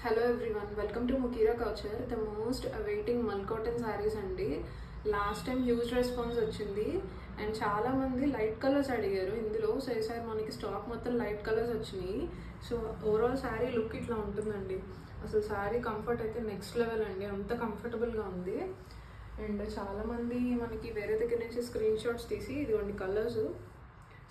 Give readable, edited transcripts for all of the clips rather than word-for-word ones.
Hello everyone, welcome to Mukira culture. The most awaiting mul cotton saris అండి. Last time huge response వచ్చింది and చాలామంది light colours అడిగారు ఇందులో. So ఈసారి మనకి స్టాక్ మొత్తం లైట్ కలర్స్ వచ్చినాయి. సో ఓవరాల్ శారీ లుక్ ఇట్లా ఉంటుందండి. అసలు శారీ కంఫర్ట్ అయితే నెక్స్ట్ లెవెల్ అండి, అంత కంఫర్టబుల్గా ఉంది. అండ్ చాలామంది మనకి వేరే దగ్గర నుంచి స్క్రీన్ షాట్స్ తీసి ఇదిగోండి కలర్స్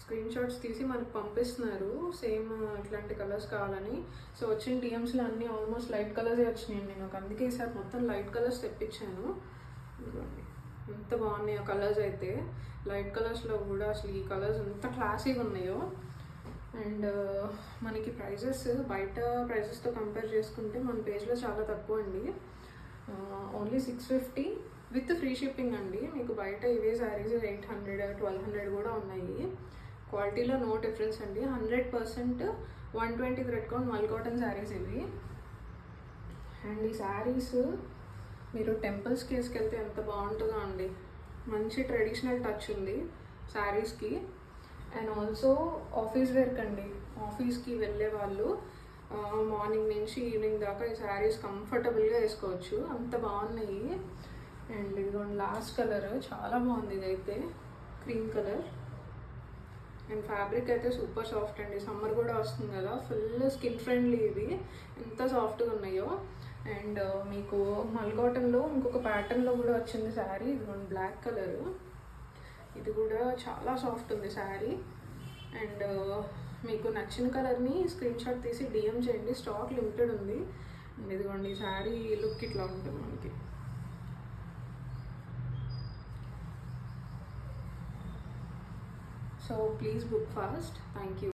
స్క్రీన్ షాట్స్ తీసి మనకు పంపిస్తున్నారు సేమ్ ఇట్లాంటి కలర్స్ కావాలని. సో వచ్చిన డిఎమ్స్లో అన్నీ ఆల్మోస్ట్ లైట్ కలర్సే వచ్చినాయండి. నాకు అందుకే ఈసారి మొత్తం లైట్ కలర్స్ తెప్పించాను. ఇదిగోండి ఎంత బాగున్నాయో కలర్స్ అయితే. లైట్ కలర్స్లో కూడా అసలు ఈ కలర్స్ ఎంత క్లాసీగా ఉన్నాయో. అండ్ మనకి ప్రైజెస్ బయట ప్రైజెస్తో కంపేర్ చేసుకుంటే మన పేజ్లో చాలా తక్కువ అండి. ఓన్లీ 650 విత్ ఫ్రీ షిప్పింగ్ అండి. మీకు బయట ఇవే శారీస్ 800, 1200 కూడా ఉన్నాయి. క్వాలిటీలో నో డిఫరెన్స్ అండి. 100% 120 థ్రెడ్ కౌంట్ మల్ కాటన్ శారీస్ ఇవి. అండ్ ఈ శారీస్ మీరు టెంపుల్స్కి వేసుకెళ్తే ఎంత బాగుంటుందో అండి. మంచి ట్రెడిషనల్ టచ్ ఉంది శారీస్కి. అండ్ ఆల్సో ఆఫీస్ వేర్క్ అండి. ఆఫీస్కి వెళ్ళే వాళ్ళు మార్నింగ్ నుంచి ఈవినింగ్ దాకా ఈ శారీస్ కంఫర్టబుల్గా వేసుకోవచ్చు, అంత బాగున్నాయి. అండ్ ఇదిగోండి లాస్ట్ కలర్ చాలా బాగుంది, ఇదైతే క్రీమ్ కలర్. అండ్ ఫ్యాబ్రిక్ అయితే సూపర్ సాఫ్ట్ అండి. సమ్మర్ కూడా వస్తుంది కదా, ఫుల్ స్కిన్ ఫ్రెండ్లీ ఇవి, ఎంత సాఫ్ట్గా ఉన్నాయో. అండ్ మీకు మల్ కాటన్లో ఇంకొక ప్యాటర్న్లో కూడా వచ్చింది శారీ, ఇదిగోండి బ్లాక్ కలర్. ఇది కూడా చాలా సాఫ్ట్ ఉంది శారీ. అండ్ మీకు నచ్చిన కలర్ని స్క్రీన్ షాట్ తీసి డిఎం చేయండి, స్టాక్ లిమిటెడ్ ఉంది. అండ్ ఇదిగోండి శారీ లుక్ ఇట్లా ఉంటుంది మనకి. So please book fast. Thank you.